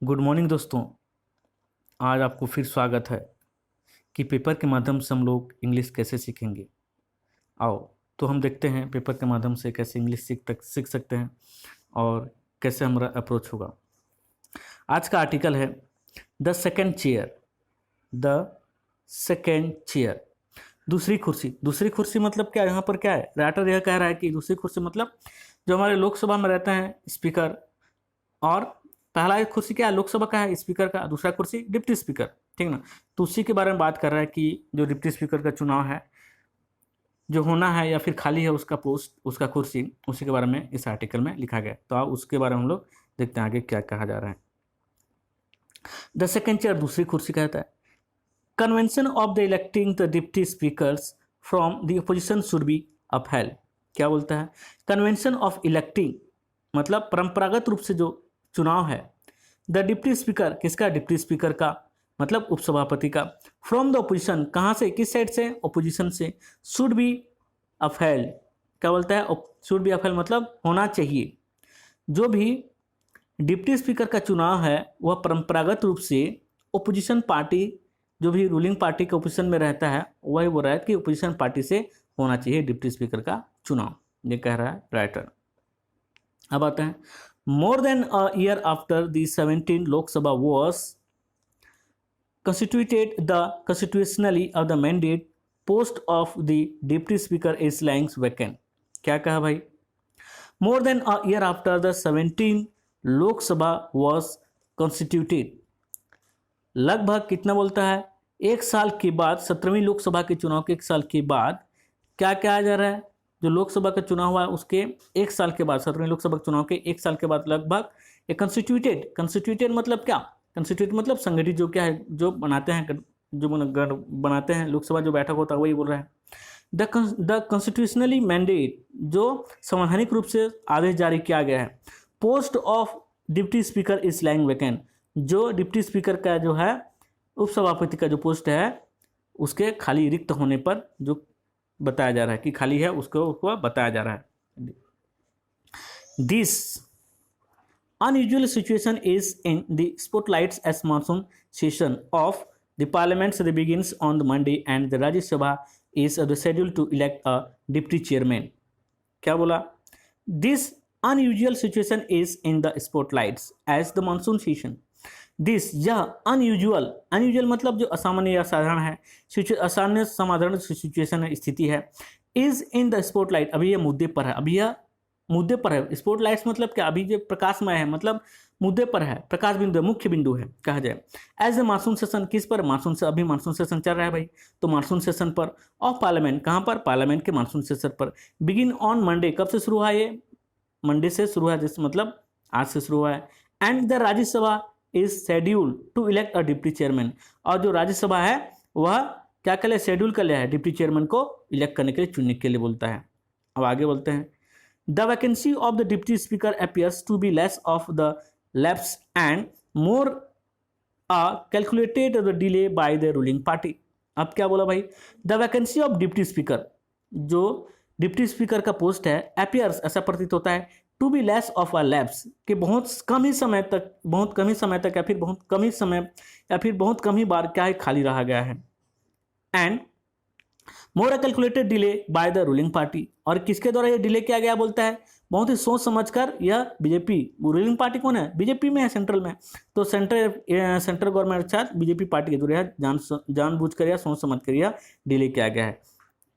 Good morning दोस्तों। आज आपको फिर स्वागत है कि पेपर के माध्यम से हम लोग इंग्लिश कैसे सीखेंगे। आओ तो हम देखते हैं पेपर के माध्यम से कैसे इंग्लिश सीख सकते हैं और कैसे हमारा अप्रोच होगा। आज का आर्टिकल है the second chair. The second chair, दूसरी कुर्सी। दूसरी कुर्सी मतलब क्या? यहाँ पर क्या है, राइटर यह कह रहा है कि दूसरी कुर्सी मतलब जो हमारे लोकसभा में रहते हैं स्पीकर, और पहला एक कुर्सी क्या है, लोकसभा का है स्पीकर का, दूसरा कुर्सी डिप्टी स्पीकर, ठीक ना। तो उसी के बारे में बात कर रहा है कि जो डिप्टी स्पीकर का चुनाव है, जो होना है या फिर खाली है उसका पोस्ट, उसका कुर्सी, उसी के बारे में इस आर्टिकल में लिखा गया है। तो आप उसके बारे में हम लोग देखते हैं आगे क्या कहा जा रहा है। द सेकेंड चेयर, दूसरी कुर्सी कहता है convention of the electing the deputy speakers from the opposition should be upheld. क्या बोलता है? कन्वेंशन ऑफ इलेक्टिंग मतलब परंपरागत रूप से जो चुनाव है, द डिप्टी स्पीकर, किसका? डिप्टी स्पीकर का, मतलब उपसभापति का, फ्रॉम द ओपोजिशन, कहाँ से, किस साइड से? ओपोजिशन से, शुड बी अपहेल्ड। क्या बोलता है? शुड बी अपहेल्ड मतलब होना चाहिए। जो भी डिप्टी स्पीकर का चुनाव है वह परंपरागत रूप से ओपोजिशन पार्टी, जो भी रूलिंग पार्टी के ओपोजिशन में रहता है, वही बोल रहा है कि ओपोजिशन पार्टी से होना चाहिए डिप्टी स्पीकर का चुनाव, ये कह रहा है राइटर। अब आते हैं, more than a year after the 17 Lok Sabha was constituted, the constitutionally of the mandate post of the deputy speaker is lying vacant। क्या कहा भाई? More than a year after the 17 Lok Sabha was constituted, लगभग कितना बोलता है, एक साल के बाद, 17वीं लोकसभा के चुनाव के एक साल के बाद क्या कहा जा रहा है, जो लोकसभा का चुनाव हुआ है उसके एक साल के बाद, 17वीं लोकसभा के चुनाव के एक साल के बाद लगभग एक कंस्टिट्यूटेड मतलब क्या? कंस्टिट्यूट मतलब संगठित, जो क्या है, जो बनाते हैं, जो बनाते हैं लोकसभा जो बैठक होता है, वही बोल रहा है। द कॉन्स्टिट्यूशनली मैंडेट, जो संवैधानिक रूप से आदेश जारी किया गया है, post of deputy speaker is lying vacant, जो डिप्टी स्पीकर का जो है उपसभापति का जो पोस्ट है उसके खाली रिक्त होने पर जो बताया जा रहा है कि खाली है, उसको बताया जा रहा है। This unusual situation is in the spotlights as monsoon session of the parliament begins on the Monday and the Rajya Sabha is scheduled to elect a deputy chairman। क्या बोला? This unusual situation is in the spotlights as the monsoon session। This, यह, unusual मतलब जो असामान्य या असाधारण है, असामान्य साधारण सिचुएशन है, स्थिति है, इज इन द स्पॉटलाइट, अभी यह मुद्दे पर है, अभी यह मुद्दे पर है। स्पॉटलाइट्स मतलब क्या? अभी जो प्रकाशमय है, मतलब मुद्दे पर है, प्रकाश बिंदु, मुख्य बिंदु है कहा जाए। एज ए मानसून सेशन, किस पर? मानसून से, अभी मानसून सेशन चल रहा है भाई, तो मानसून सेशन पर, ऑफ पार्लियामेंट, कहाँ पर? पार्लियामेंट के मानसून सेशन पर, बिगिन ऑन मंडे, कब से शुरू हुआ? ये मंडे से शुरू हुआ, जिस मतलब आज से शुरू हुआ है। And the Rajya Sabha is schedule to elect a deputy chairman, और जो राज्यसभा है वह क्या कर लिया? शेड्यूल कर लिया है डिप्टी चेयरमैन को इलेक्ट करने के लिए, चुनने के लिए बोलता है। अब आगे बोलते हैं, the vacancy of the deputy speaker appears to be less of the lapse and more calculated the delay by the ruling party. अब क्या बोला भाई? The vacancy of deputy speaker, जो डिप्टी स्पीकर का पोस्ट है, अपीयर्स, ऐसा प्रतीत होता है, to be less of a lapse, कि बहुत कम ही समय तक या फिर बहुत कम ही बार क्या है, खाली रहा गया है। And more calculated delay by the ruling party, और किसके द्वारा ये डिले किया गया बोलता है? बहुत ही सोच समझकर, यह बीजेपी, रूलिंग पार्टी कौन है? बीजेपी में है, सेंट्रल में, तो सेंट्रल गवर्नमेंट के साथ बीजेपी पार्टी के द्वारा जानबूझकर या सोच समझकर यह डिले किया गया है।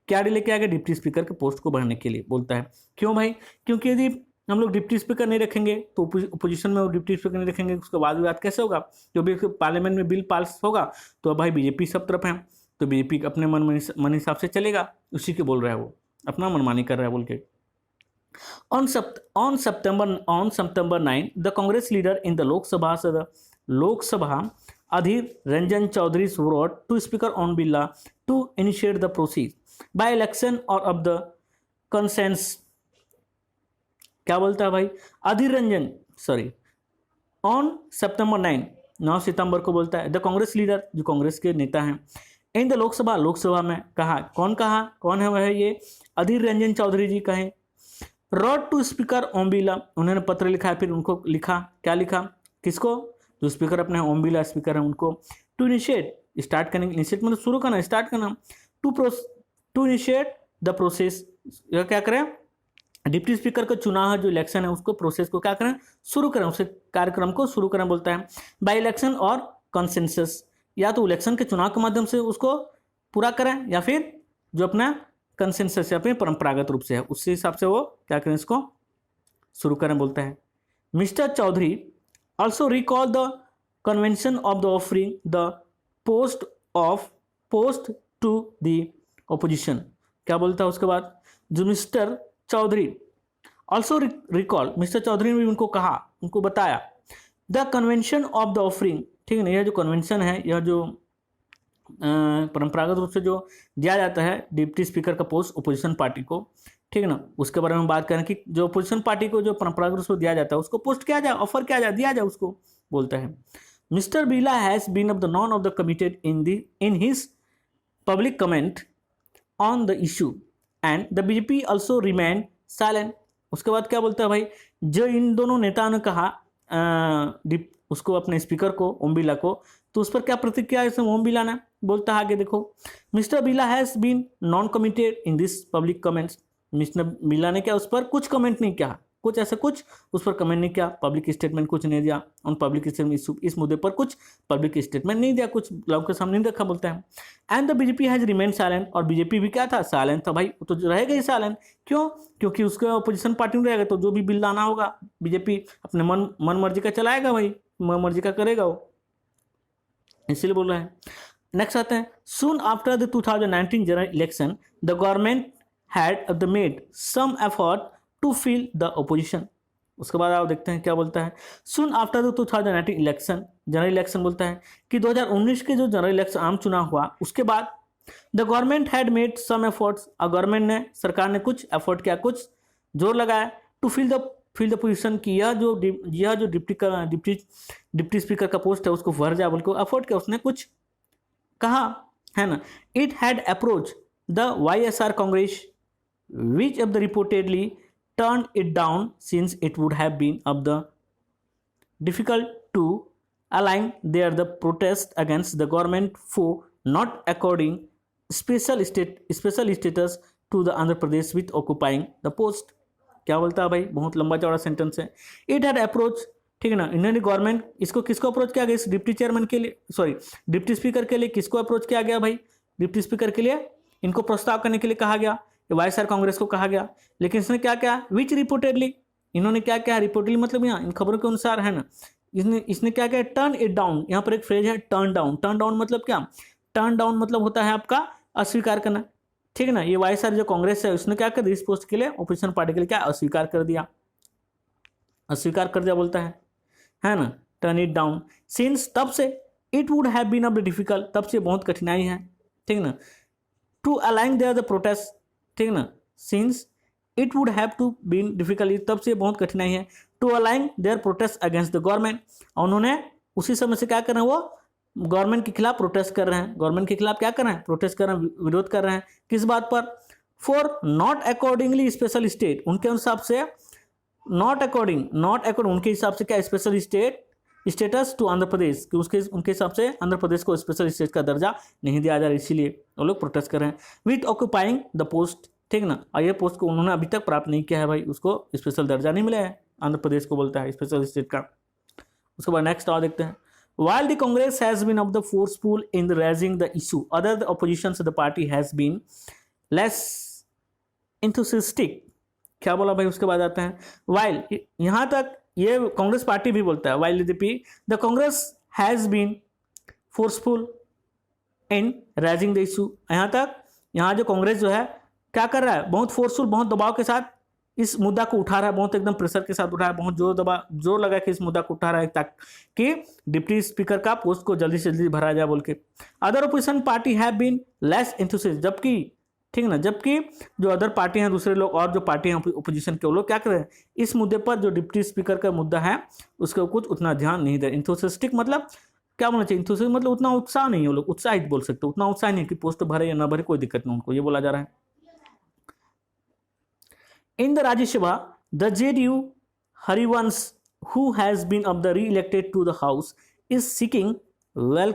क्या डिले किया गया? डिप्टी स्पीकर के पोस्ट को बढ़ाने के लिए बोलता है। क्यों भाई? क्योंकि यदि हम लोग डिप्टी स्पीकर नहीं रखेंगे तो अपोजिशन में डिप्टी स्पीकर नहीं रखेंगे, उसके बाद विवाद कैसे होगा? जो भी पार्लियामेंट में बिल पास होगा तो भाई बीजेपी सब तरफ है, तो बीजेपी अपने मन हिसाब से चलेगा, उसी के बोल रहा है, वो अपना मनमानी कर रहा है बोल के। On September 9 the Congress leader in the Lok Sabha Adhir Ranjan Chowdhury wrote to Speaker on Birla to initiate the process by election or of the consents। क्या बोलता है भाई? अधीर रंजन, ऑन September 9 सितंबर को बोलता है, द कांग्रेस लीडर, जो कांग्रेस के नेता हैं, इन द लोकसभा में कहा, कौन है वह? ये अधीर रंजन चौधरी जी कहें। Road to speaker Om Birla, उन्होंने पत्र लिखा है, फिर उनको लिखा, क्या लिखा? किसको? जो स्पीकर अपने ओम बिरला स्पीकर हैं उनको टू इनिशिएट, स्टार्ट करने, इनिशिएट मतलब शुरू करना, स्टार्ट करना, टू इनिशिएट द प्रोसेस, यह क्या करें, डिप्टी स्पीकर का चुनाव जो इलेक्शन है उसको प्रोसेस को क्या करें, शुरू करें, उसे कार्यक्रम को शुरू करें बोलता है। बाय इलेक्शन और कंसेंसस, या तो इलेक्शन के चुनाव के माध्यम से उसको पूरा करें या फिर जो अपना कंसेंसस या फिर परंपरागत रूप से है उसी हिसाब से वो क्या करें, इसको शुरू करें बोलता है। Mister Chowdhury also recall the convention of the offering the post to the opposition, क्या बोलता है उसके बाद, जो mister Chowdhury also recall, mister Chowdhury ने भी उनको कहा, उनको बताया, the convention of the offering, ठीक है ना, यह जो कन्वेंशन है, यह जो परंपरागत रूप से जो दिया जाता है डिप्टी स्पीकर का पोस्ट ओपोजिशन पार्टी को, ठीक है ना, उसके बारे में बात करें कि जो ओपोजिशन पार्टी को जो परंपरागत रूप से दिया जाता है उसको पोस्ट किया जाए, ऑफर किया जाए, दिया जाए उसको, बोलता है। Mister Birla has been of the non of the committed in his public comment on the issue and the BJP also remain silent. उसके बाद क्या बोलता है भाई, जो इन दोनों नेताओं ने कहा उसको अपने स्पीकर को ओम बिरला को, तो उस पर क्या प्रतिक्रिया है ओम बिरला ने, बोलता है आगे देखो, mister Birla has been non committed in this public comments, mister Birla ने क्या उस पर कुछ कमेंट नहीं किया, कुछ ऐसा कुछ उस पर कमेंट नहीं किया, पब्लिक स्टेटमेंट कुछ नहीं दिया, उन पब्लिक स्टेटमेंट इस मुद्दे पर कुछ पब्लिक स्टेटमेंट नहीं दिया, कुछ लोगों के सामने नहीं रखा, बोलता है। And the BJP has remain silent, और बीजेपी भी क्या था, साइलेंट था भाई, वो तो रहेगा ही साइलेंट, क्यों, क्योंकि उसके अपोजिशन पार्टी में रहेगा तो जो भी बिल लाना होगा बीजेपी अपने मन मर्जी का चलाएगा भाई, मन मर्जी का करेगा वो, इसलिए बोल रहा है। नेक्स्ट आते हैं, soon after the 2019 general election the government had made some effort to fill the opposition. उसके बाद आप देखते हैं क्या बोलता है, soon after the 2019 election, general election बोलता है कि 2019 के जो जनरल इलेक्शन आम चुनाव हुआ उसके बाद the government had made some efforts, government ने, सरकार ने कुछ एफर्ट किया, कुछ जोर लगाया, टू फिल द पोजीशन की यह जो डिप्टी स्पीकर का पोस्ट है उसको भर जाए बोल के एफर्ट किया, उसने कुछ कहा है ना। It had approach the YSR Congress which of the reportedly turned it down since it would have been of the difficult to align there the protest against the government for not according special status to the Andhra Pradesh with occupying the post। क्या बोलता है भाई, बहुत लंबा चौड़ा sentence है। It had approach, ठीक है ना, इन्होंने गवर्नमेंट इसको किसको अप्रोच किया गया, इस डिप्टी चेयरमैन के लिए, सॉरी डिप्टी स्पीकर के लिए किसको अप्रोच किया गया भाई, डिप्टी स्पीकर के लिए इनको प्रस्ताव करने के लिए कहा गया, YSR कांग्रेस को कहा गया, लेकिन इसने क्या किया, विच रिपोर्टेडली, इन्होंने क्या किया, रिपोर्टेडली मतलब यहाँ इन खबरों के अनुसार है ना, इसने क्या किया, टर्न इट डाउन, यहाँ पर एक फ्रेज है टर्न डाउन, टर्न डाउन मतलब क्या, टर्न डाउन मतलब होता है आपका अस्वीकार करना, ठीक है ना। ये YSR जो कांग्रेस है उसने क्या कर दिया, इस पोस्ट के लिए ओपोजिशन पार्टी के लिए क्या अस्वीकार कर दिया, अस्वीकार कर दिया बोलता है ना, टर्न इट डाउन सिंस, तब से, it would have been of the difficult, तब से बहुत कठिनाई है, ठीक ना, to align there the protest, ठीक ना, since it would have to been difficult, तब से बहुत कठिनाई है, to align there protest against the government, और उन्होंने उसी समय से क्या कर रहे हैं, वो गवर्नमेंट के खिलाफ प्रोटेस्ट कर रहे हैं, गवर्नमेंट के खिलाफ क्या कर रहे हैं, प्रोटेस्ट कर रहे हैं, विरोध कर रहे हैं, किस बात पर, for not accordingly special state, उनके हिसाब से नॉट अकॉर्डिंग उनके हिसाब से क्या special status to Andhra Pradesh, कि उनके हिसाब से आंध्र प्रदेश को स्पेशल स्टेट का दर्जा नहीं दिया जा रहा, इसीलिए वो लोग प्रोटेस्ट कर रहे हैं। विथ ऑक्यूपाइंग द पोस्ट, ठीक ना, और ये पोस्ट को उन्होंने अभी तक प्राप्त नहीं किया है भाई, उसको स्पेशल दर्जा नहीं मिला है, आंध्र प्रदेश को बोलता है स्पेशल स्टेट का। उसके बाद नेक्स्ट और देखते हैं, while the Congress has been of the forceful in raising the issue, other the opposition to the party has been less enthusiastic। क्या बोला भाई, उसके बाद आते हैं, while, यहाँ तक ये कांग्रेस पार्टी भी बोलता है, while the Congress has been forceful in raising the issue, यहाँ जो कांग्रेस जो है क्या कर रहा है, बहुत फोर्सफुल, बहुत दबाव के साथ इस मुद्दा को उठा रहा है, बहुत एकदम प्रेशर के साथ उठा रहा है, बहुत जोर लगा के इस मुद्दा को उठा रहा है ताकि डिप्टी स्पीकर का पोस्ट को जल्दी से जल्दी भरा जाए बोल के। Other opposition party have been less enthusiastic, जबकि, ठीक ना, जबकि जो अदर पार्टी हैं, दूसरे लोग और जो पार्टी हैं ओपोजिशन के, वो लोग क्या कर रहे हैं, इस मुद्दे पर जो डिप्टी स्पीकर का मुद्दा है उसको कुछ उतना ध्यान नहीं दे। एंथुसियास्टिक मतलब क्या बोलना चाहिए, एंथुसियास्टिक मतलब उतना उत्साह नहीं है, वो लोग उत्साहित बोल सकते, उतना उत्साह नहीं कि पोस्ट भरे या ना भरे कोई दिक्कत नहीं उनको, ये बोला जा रहा है। In the Rajya Sabha, the JDU Harivansh, who has been of the re-elected to the House, is seeking well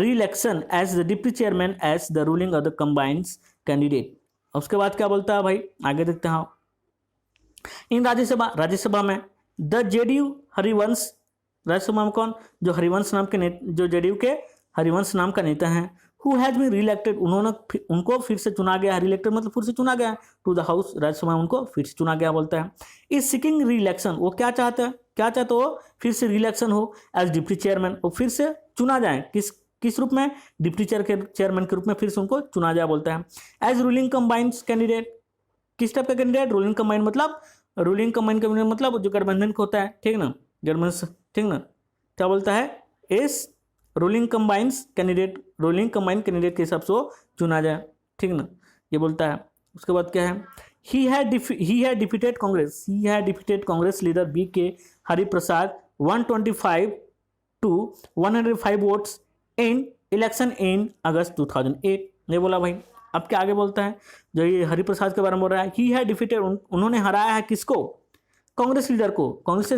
re-election as the deputy chairman as the ruling of the combined candidate। उसके बाद क्या बोलता है भाई, आगे देखते हैं। इन राज्यसभा में द जेडीयू हरिवंश, राज्यसभा में कौन, जो हरिवंश नाम के जो जेडीयू के हरिवंश नाम का नेता हैं, हु हैज बीन रिइलेक्टेड, उनको फिर से चुना गया, रिइलेक्टेड मतलब फिर से चुना गया टू द हाउस, राज्यसभा में उनको फिर से चुना गया बोलता है। इज सीकिंग री-इलेक्शन, वो क्या चाहता है, वो फिर से री-इलेक्शन हो एज डिप्टी चेयरमैन, वो फिर से चुना जाए, किस रूप में, डिप्टी चेयरमैन के रूप में फिर से उनको चुना जाए बोलता है। एज रूलिंग कंबाइंड कैंडिडेट, किस टाइप का कैंडिडेट, रूलिंग कंबाइंड मतलब, रूलिंग कंबाइंड कैंडिडेट मतलब जो गठबंधन का होता है, ठीक ना, गठबंधन, ठीक ना, क्या बोलता है, इस रूलिंग कंबाइंड कैंडिडेट के हिसाब से वो चुना जाए, ठीक ना, ये बोलता है। उसके बाद क्या है, he had defeated Congress leader B K Hariprasad 125 to 105 votes in election in August 2008, ये बोला भाई। अब क्या आगे बोलता है, जो ये हरिप्रसाद के बारे में बोल रहा है, ही हैड डिफीटेड, उन्होंने हराया है किसको, कांग्रेस लीडर को, कांग्रेस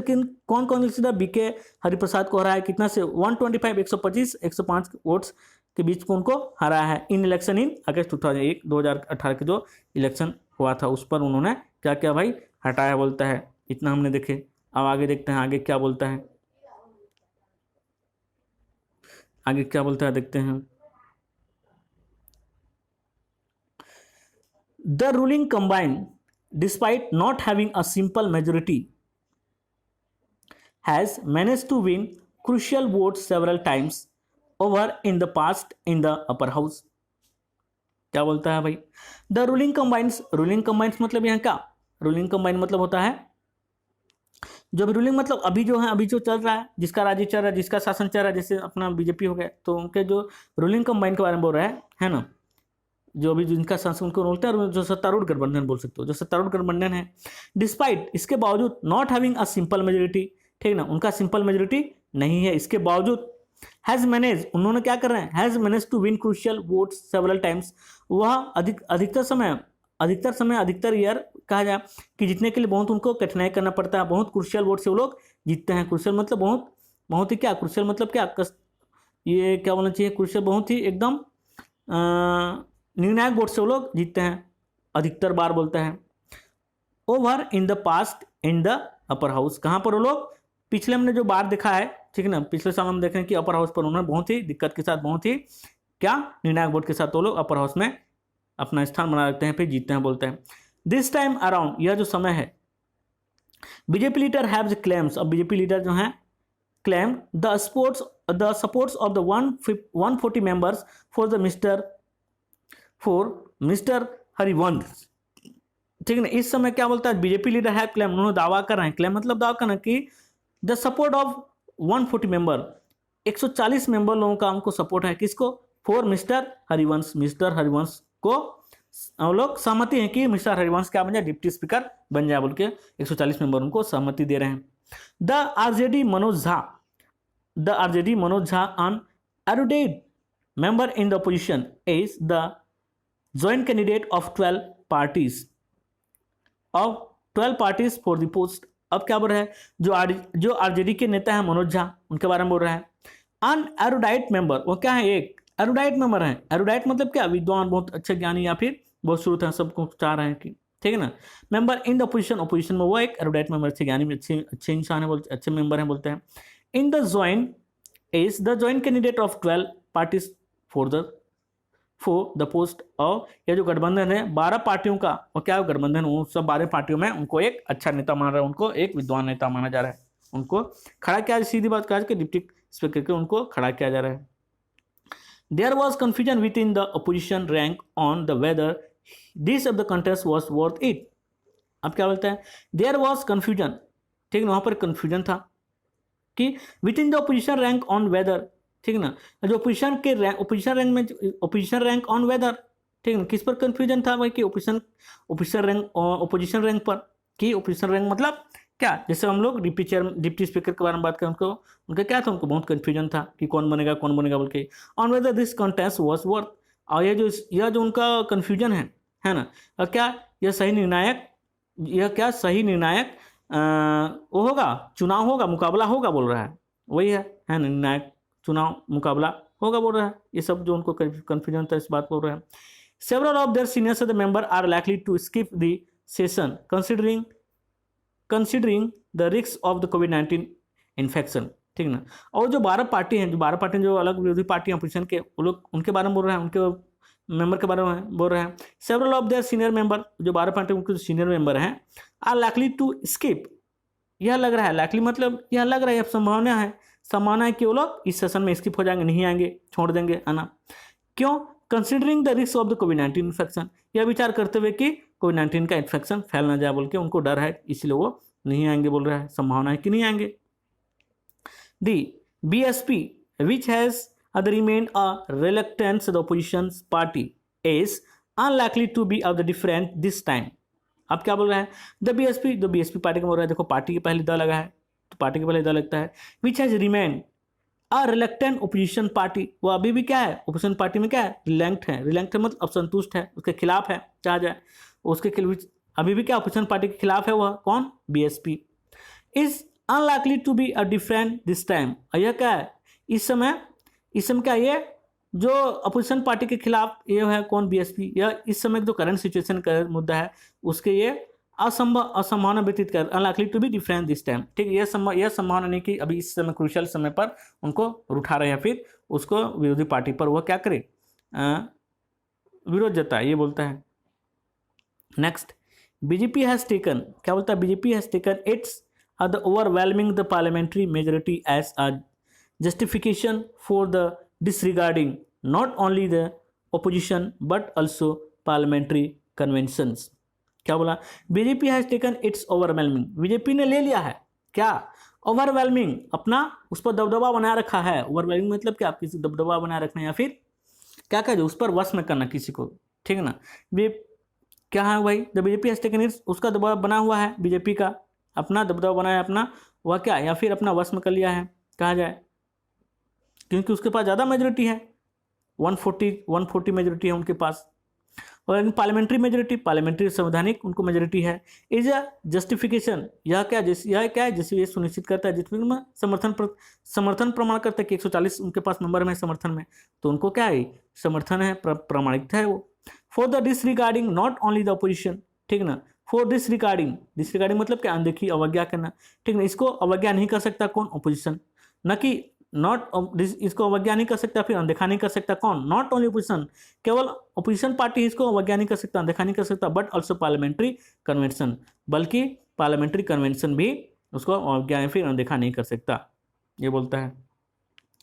लीडर बीके हरिप्रसाद को हराया है, कितना से, 125 125 वोट्स के बीच को उनको हराया है, इन इलेक्शन इन अगस्त 2018 के जो इलेक्शन हुआ था उस पर उन्होंने क्या क्या भाई, हटाया बोलता है। इतना हमने देखे, अब आगे देखते हैं आगे क्या बोलता है, आगे क्या बोलता है देखते हैं। The ruling combined despite not having a simple majority has managed to win crucial votes several times over in the past in the upper house। क्या बोलता है भाई, द रूलिंग कंबाइंड्स मतलब यहाँ क्या, रूलिंग कंबाइंड मतलब होता है जो भी रूलिंग मतलब अभी जो है, अभी जो चल रहा है, जिसका राज्य चल रहा है, जिसका शासन चल रहा है, जैसे अपना बीजेपी हो गया, तो उनके जो रूलिंग कंबाइंड के बारे में बोल रहा है ना, जो भी जिनका शासन उनको बोलते हैं, जो सत्तारूढ़ गठबंधन बोल सकते हो, जो सत्तारूढ़ गठबंधन है, डिस्पाइट इसके बावजूद, not having a simple majority, ठीक ना, उनका सिंपल मेजोरिटी नहीं है, इसके बावजूद हैज मैनेज, उन्होंने क्या कर रहे हैं, has manage to win crucial votes several times, वह अधिकतर ईयर कहा जाए कि जीतने के लिए बहुत उनको कठिनाई करना पड़ता है, बहुत क्रूशियल वोट से वो लोग जीतते हैं। क्रूशियल मतलब बहुत ही क्या, क्रूशियल मतलब क्या, ये क्या बोलना चाहिए, क्रूशियल बहुत ही एकदम निर्णायक वोट से वो लोग जीतते हैं, अधिकतर बार बोलता है। Over in the past in the upper house, कहाँ पर वो लोग, पिछले हमने जो बार देखा है, ठीक ना, पिछले साल हम देख रहे हैं कि अपर हाउस पर उन्होंने बहुत ही दिक्कत के साथ, बहुत ही क्या निर्णायक वोट के साथ वो लोग अपर हाउस में अपना स्थान बना रखते हैं, फिर जीतते हैं बोलते हैं। दिस टाइम अराउंड, यह जो समय है, बीजेपी लीडर हैव क्लेम्स, अब बीजेपी लीडर जो है claim the supports of the 140 members for mister Harivansh, ठीक है। इस समय क्या बोलता है, बीजेपी लीडर है क्लेम, उन्होंने दावा कर रहे हैं, क्लेम मतलब दावा करना कि the support of 140 member, 140 member लोगों का उनको सपोर्ट है, किसको, फॉर मिस्टर हरिवंश को हम लोग सहमति है कि मिस्टर हरिवंश क्या बन जाए, डिप्टी स्पीकर बन जाए बोल के 140 मेंबर उनको सहमति दे रहे हैं। The RJD Manoj Jha an erudite member in the opposition is the joint candidate of 12 parties for the post। अब क्या बोल रहा है, जो आरजेडी के नेता है मनोज झा, उनके बारे में बोल रहा है। अन एरुडाइट मेंबर, वो क्या है, एक एरुडाइट मेंबर है। एरुडाइट मतलब क्या, विद्वान, बहुत अच्छे ज्ञानी, या फिर बहुत शुरू था, सबको चाह रहे हैं कि, ठीक है ना। मेंबर इन द अपोजिशन में वो एक एरुडाइट मेंबर, अच्छे ज्ञानी, अच्छे इंसान है, अच्छे मेंबर हैं बोलते हैं। In the join is the joint candidate of 12 parties for the post of, यह जो गठबंधन है 12 पार्टियों का, और क्या गठबंधन, उन सब 12 पार्टियों में उनको एक अच्छा नेता माना रहा है, उनको एक विद्वान नेता माना जा रहा है, उनको खड़ा किया, सीधी बात कहा कि डिप्टी स्पीकर के उनको खड़ा किया जा रहा है। There was confusion within the opposition rank on the whether this of the contest was worth it. अब क्या बोलता है, देयर वॉज कंफ्यूजन, ठीक है, वहां पर कंफ्यूजन था कि with in the opposition rank on whether, ठीक ना, जो ओपोजिशन रैंक ऑन वेदर, ठीक ना, किस पर कंफ्यूजन था भाई, कि ओपोजिशन रैंक पर, कि ओपोजिशन रैंक मतलब क्या, जैसे हम लोग डिप्टी स्पीकर के बारे में बात करें, उनका क्या था, उनको बहुत कंफ्यूजन था कि कौन बनेगा बोल के। On whether this contest was worth, और यह जो उनका कंफ्यूजन है ना, और क्या यह सही निर्णायक वो होगा, चुनाव होगा, मुकाबला होगा बोल रहा है, वही है ना, निर्णायक चुनाव मुकाबला होगा बोल रहा है। ये सब जो उनको कन्फ्यूजन था इस बात बोल रहे हैं। Several of their seniors the member are likely to skip the session considering the risk of the कोविड-19 इन्फेक्शन, ठीक ना। और जो 12 पार्टी हैं, जो अलग विरोधी पार्टी अपोजिशन के, वो लोग उनके बारे में बोल रहे हैं, उनके मेंबर के बारे में बोल रहे हैं। Several of there senior member, जो 12 पार्टी उनके सीनियर मेंबर हैं, आर लाइकली टू स्किप, यह लग रहा है, लाइकली मतलब यह लग रहा है, संभावना है कि वो लोग इस सेशन में स्किप हो जाएंगे, नहीं आएंगे, छोड़ देंगे आना। क्यों? Considering the risk of the कोविड-19 इन्फेक्शन, यह विचार करते हुए कि कोविड-19 का इन्फेक्शन फैल ना जाए बोल के उनको डर है, इसलिए वो नहीं आएंगे बोल रहा है, संभावना है कि नहीं आएंगे। दी BSP which has remained a reluctant the opposition party is unlikely to be of the different this time। अब क्या बोल रहा है? द BSP पार्टी का बोल रहा है, देखो पार्टी के पहले द लगा है तो पार्टी के पहले द लगता है। Which has remain a reluctant opposition party, वो अभी भी क्या है, ओपोजिशन पार्टी में क्या है, रिलैंक्ट है मतलब असंतुष्ट है, उसके खिलाफ है, कहा जाए उसके अभी भी क्या ओपोजिशन पार्टी के खिलाफ है, वह कौन, BSP। Is unlikely to be a different this time, यह क्या है, इस समय क्या, ये जो अपोजिशन पार्टी के खिलाफ ये है कौन, BSP, यह इस समय जो करंट सिचुएशन का मुद्दा है उसके ये असंभावना व्यतीत कर, unlikely to be different this time, ठीक है। यह संभावना नहीं कि अभी इस समय क्रूशियल समय पर उनको उठा रहे हैं, फिर उसको विरोधी पार्टी पर वह क्या करे, विरोध जताए, ये बोलता है। नेक्स्ट, BJP हैज टेकन, क्या बोलता है, BJP has taken its the overwhelming the parliamentary majority as a justification for the disregarding not only the opposition but also parliamentary conventions। क्या बोला, BJP has taken its overwhelming, BJP ने ले लिया है क्या, overwhelming, अपना उस पर दबदबा बनाए रखा है। overwhelming मतलब क्या, किसी दबदबा बनाए रखना या फिर क्या कहे उस पर वश में करना किसी को, ठीक है ना। क्या है भाई, the BJP has taken its, उसका दबाव बना हुआ है, BJP का अपना दबदबा बनाया अपना, वह क्या या फिर अपना वश में कर लिया है, कहा जाए, क्योंकि उसके पास ज़्यादा मेजोरिटी है, 140 मेजोरिटी है उनके पास। और पार्लियामेंट्री मेजोरिटी, पार्लियामेंट्री संवैधानिक उनको मेजोरिटी है। इज अ जस्टिफिकेशन, यह क्या है, जैसे ये सुनिश्चित करता है, जिसमें समर्थन प्रमाण करता है कि 140 उनके पास नंबर में समर्थन में, तो उनको क्या है, समर्थन है, प्रामाणिकता है वो। For the disregarding not only the opposition, ठीक ना, फॉर डिसरिगार्डिंग मतलब क्या, अनदेखी, अवज्ञा करना, ठीक ना, इसको अवज्ञा नहीं कर सकता कौन, अपोजिशन, न कि नॉट, इसको अवज्ञा नहीं कर सकता, फिर अनदेखा नहीं कर सकता कौन, नॉट ओनली अपोजिशन, केवल अपोजिशन पार्टी इसको अवज्ञा नहीं कर सकता, अनदेखा नहीं कर सकता, बट ऑल्सो पार्लियामेंट्री कन्वेंशन, बल्कि पार्लियामेंट्री कन्वेंशन भी उसको अवज्ञा या फिर अनदेखा नहीं कर सकता, ये बोलता है।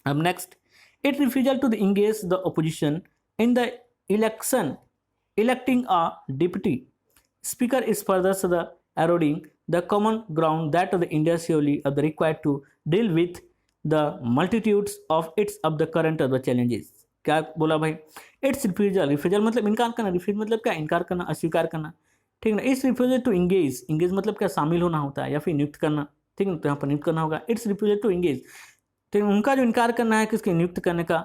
अब next, it refusal to engage the opposition in the election electing a deputy speaker is further the eroding the common ground that the India surely are required to deal with the multitudes of its of the current of the challenges। क्या बोला भाई, it's refusal मतलब इनकार करना, refuse मतलब क्या, इनकार करना, अस्वीकार करना, ठीक ना। इट्स रिफ्यूजल टू इंगेज मतलब क्या, शामिल होना होता है या फिर नियुक्त करना, ठीक ना, तो यहाँ पर नियुक्त करना होगा। इट्स रिफ्यूजल टू इंगेज, ठीक, उनका जो इनकार करना है किसके, नियुक्त करने का,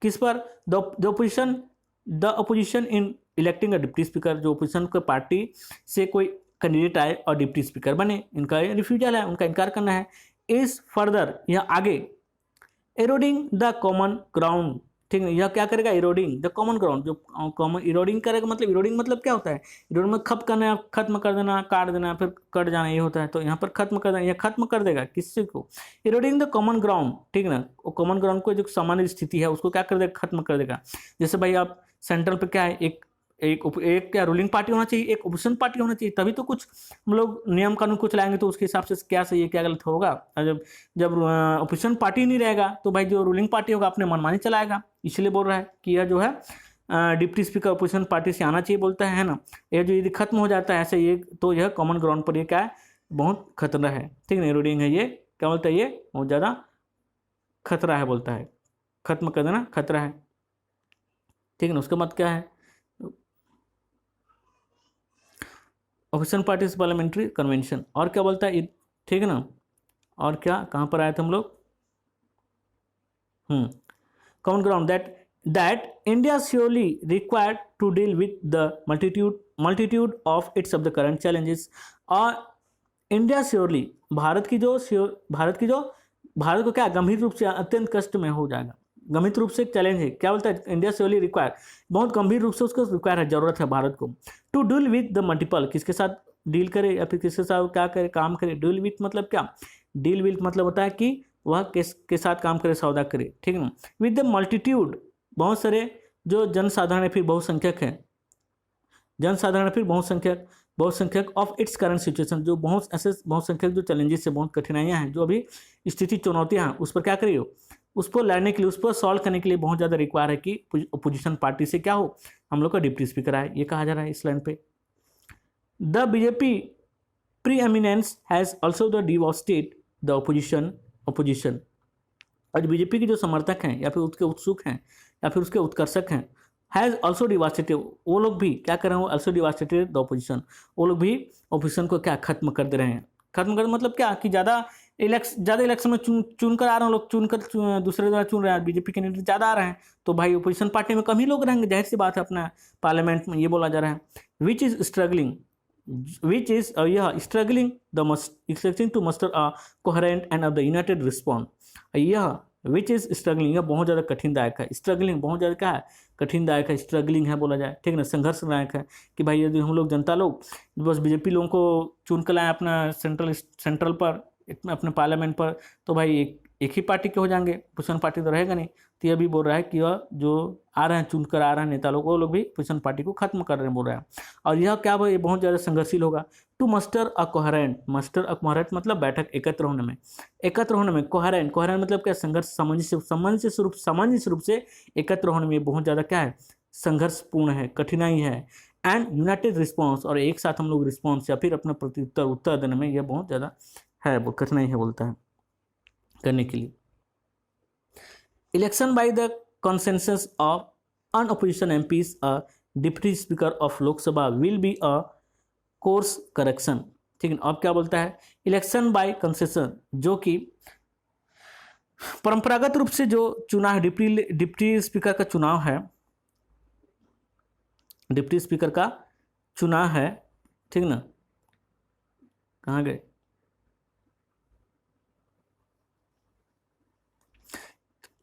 किस पर, the opposition in electing a deputy speaker, जो अपोजिशन के पार्टी से कोई कैंडिडेट आए और डिप्टी स्पीकर बने, इनका रिफ्यूजल है, उनका इनकार करना है। इज फर्दर, यह आगे, एरोडिंग द कॉमन ग्राउंड, ठीक है, यह क्या करेगा, इरोडिंग द कॉमन ग्राउंड, जो कॉमन इरोडिंग करेगा, मतलब इरोडिंग मतलब क्या होता है, इरोडिंग में खत्म कर देना, काट देना, फिर कट जाना, ये होता है, तो यहाँ पर खत्म कर देना, यह खत्म कर देगा किससे को, इरोडिंग द कॉमन ग्राउंड, ठीक ना, वो कॉमन ग्राउंड को जो सामान्य स्थिति है उसको क्या कर देगा, खत्म कर देगा। जैसे भाई आप सेंट्रल पे क्या है, एक क्या रूलिंग पार्टी होना चाहिए, एक ओपोजिशन पार्टी होना चाहिए, तभी तो कुछ हम लोग नियम कानून को चलाएंगे, तो उसके हिसाब से क्या सही है क्या गलत होगा। जब ओपोजिशन पार्टी नहीं रहेगा तो भाई जो रूलिंग पार्टी होगा अपने मनमानी चलाएगा, इसलिए बोल रहा है कि यह जो है डिप्टी स्पीकर अपोजिशन पार्टी से आना चाहिए, बोलता है ना। यह जो यदि खत्म हो जाता है ऐसे, ये तो यह कॉमन ग्राउंड पर ये क्या है, बहुत खतरा है, ठीक है, रूलिंग है, ये क्या बोलता है, ये बहुत ज़्यादा खतरा है, बोलता है, खत्म कर देना खतरा है, ठीक है ना। उसका मत क्या है, ऑफिशियल पार्टीज पार्लियामेंट्री कन्वेंशन, और क्या बोलता है, ठीक है ना, और क्या, कहाँ पर आए थे हम लोग, common ground that India surely required to deal with the multitude of its of the current challenges, और इंडिया श्योरली, भारत की जो भारत को क्या गंभीर रूप से अत्यंत कष्ट में हो जाएगा। गंभीर रूप से एक चैलेंज है, क्या बोलता है, इंडिया से ओनली रिक्वायर, बहुत गंभीर रूप से उसको रिक्वायर है, जरूरत है भारत को, to deal with the multiple, किसके साथ डील करे या फिर किसके साथ क्या करे, काम करे। डील विद मतलब क्या, डील विद मतलब होता है कि वह किसके साथ काम करे, सौदा करे, ठीक है ना। विद द मल्टीट्यूड, बहुत सारे जो जनसाधारण है फिर बहुसंख्यक है, जनसाधारण फिर बहुसंख्यक ऑफ इट्स करंट सिचुएशन, जो बहुत ऐसे बहुसंख्यक जो चैलेंजेस है, बहुत कठिनाइयां हैं, जो अभी स्थिति चुनौतियां हैं, उस पर क्या करिए, उस पर लड़ने के लिए, उस पर सॉल्व करने के लिए बहुत ज़्यादा रिक्वायर है कि अपोजिशन पार्टी से क्या हो, हम लोग का डिप्टी स्पीकर आए, ये कहा जा रहा है इस लाइन पे। The BJP preeminence has also the devastated the opposition. आज बीजेपी के जो समर्थक हैं या फिर उसके उत्सुक हैं या फिर उसके उत्कर्षक हैं, हैज़ ऑल्सो डिवास्टेटेड, वो लोग भी क्या कर रहे हैं, ऑल्सो डिवास्टेटेड द अपोजिशन, वो लोग भी अपोजिशन को क्या खत्म कर दे रहे हैं। खत्म कर मतलब क्या कि ज़्यादा इलेक्शन में चुन कर आ रहे हैं लोग, दूसरे द्वारा चुन रहे हैं, बीजेपी कैंडिडेट ज़्यादा आ रहे हैं, तो भाई अपोजिशन पार्टी में कम ही लोग रहेंगे, जाहिर सी बात है, अपना पार्लियामेंट में ये बोला जा रहा है। Which is struggling to muster a coherent and the united response. यह विच इज स्ट्रगलिंग, यह बहुत ज़्यादा कठिनदायक है, स्ट्रगलिंग बहुत ज़्यादा क्या है, कठिनदायक है, स्ट्रगलिंग है बोला जाए, ठीक है ना, संघर्षदायक है कि भाई यदि हम लोग जनता लोग बस बीजेपी लोगों को चुन कर लाएं अपना सेंट्रल पर, अपने पार्लियामेंट पर, तो भाई एक ही पार्टी के हो जाएंगे, अपोजिशन पार्टी तो रहेगा नहीं। तो यह भी बोल रहा है कि वह जो आ रहे हैं, चुनकर आ रहे हैं नेता लोग, वो लोग भी अपोजिशन पार्टी को खत्म कर रहे हैं बोल रहे हैं। और यह क्या भाई बहुत ज़्यादा संघर्षशील होगा। To muster a coherent, muster a coherent मतलब बैठक, एकत्र होने में, कोहेरेंट मतलब क्या, संघर्ष, सामंजस्य रूप से एकत्र होने में बहुत ज़्यादा क्या है, संघर्षपूर्ण है, कठिनाई है। एंड यूनाइटेड रिस्पॉन्स, और एक साथ हम लोग रिस्पॉन्स या फिर अपना उत्तर देने में यह बहुत ज़्यादा है, वो कठिनाई है बोलता है करने के लिए। Election by the consensus of an opposition MPs a deputy speaker of Lok Sabha will be a course correction, ठीक है। अब क्या बोलता है, इलेक्शन बाय कंसेंसस, जो कि परंपरागत रूप से जो चुनाव है, डिप्टी स्पीकर का चुनाव है, डिप्टी स्पीकर का चुनाव है, ठीक ना, कहाँ गए,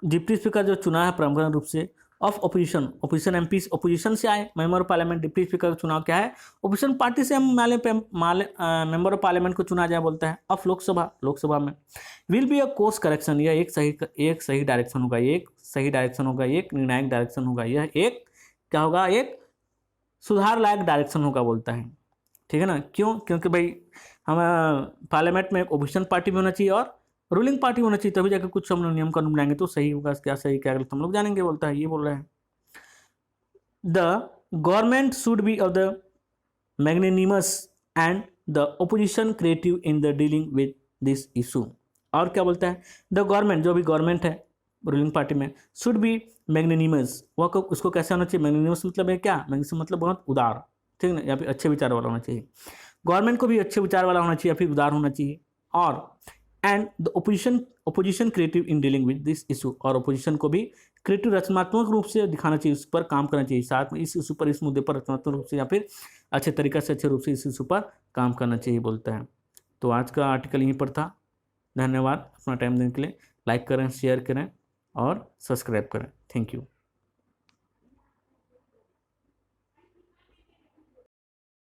डिप्टी स्पीकर जो चुनाव है परंपरागत रूप से ऑफ अपोजिशन एमपीज, अपोजिशन से आए member of parliament. Deputy speaker का चुनाव क्या है, अपोजिशन पार्टी से हम मेंबर ऑफ पार्लियामेंट को चुना जाए बोलता है। ऑफ लोकसभा में will be a course correction, यह एक सही डायरेक्शन होगा, एक निर्णायक डायरेक्शन होगा, यह एक क्या होगा, एक सुधार लायक डायरेक्शन होगा बोलता है, ठीक है ना। क्यों, क्योंकि भाई हम पार्लियामेंट में एक अपोजिशन पार्टी भी होना चाहिए और रूलिंग पार्टी होना चाहिए, तभी जाकर कुछ हम लोग नियम कानून बनाएंगे तो सही होगा, क्या सही क्या गलत हम लोग जानेंगे बोलता है, ये बोल रहा है। The government should be of the magnanimous and the opposition creative in the dealing with this issue. और क्या बोलता है, द गवर्नमेंट, जो भी गवर्नमेंट है रूलिंग पार्टी में, शुड बी मैग्नेनिमस, वह उसको कैसे होना चाहिए, मैग्नेनिमस मतलब है क्या, मैग्नेनिमस मतलब बहुत उदार, ठीक है ना, या फिर अच्छे विचार वाला होना चाहिए, गवर्नमेंट को भी अच्छे विचार वाला होना चाहिए या फिर उदार होना चाहिए। और and the opposition creative in dealing with this issue, और ओपोजिशन को भी क्रिएटिव रचनात्मक रूप से दिखाना चाहिए, उस पर काम करना चाहिए, साथ में इस इशू पर, इस मुद्दे पर रचनात्मक रूप से या फिर अच्छे तरीके से, अच्छे रूप से इस इशू पर काम करना चाहिए बोलता है। तो आज का आर्टिकल यहीं पर था। धन्यवाद अपना टाइम देने के लिए। लाइक करें, शेयर करें और सब्सक्राइब करें। Thank you.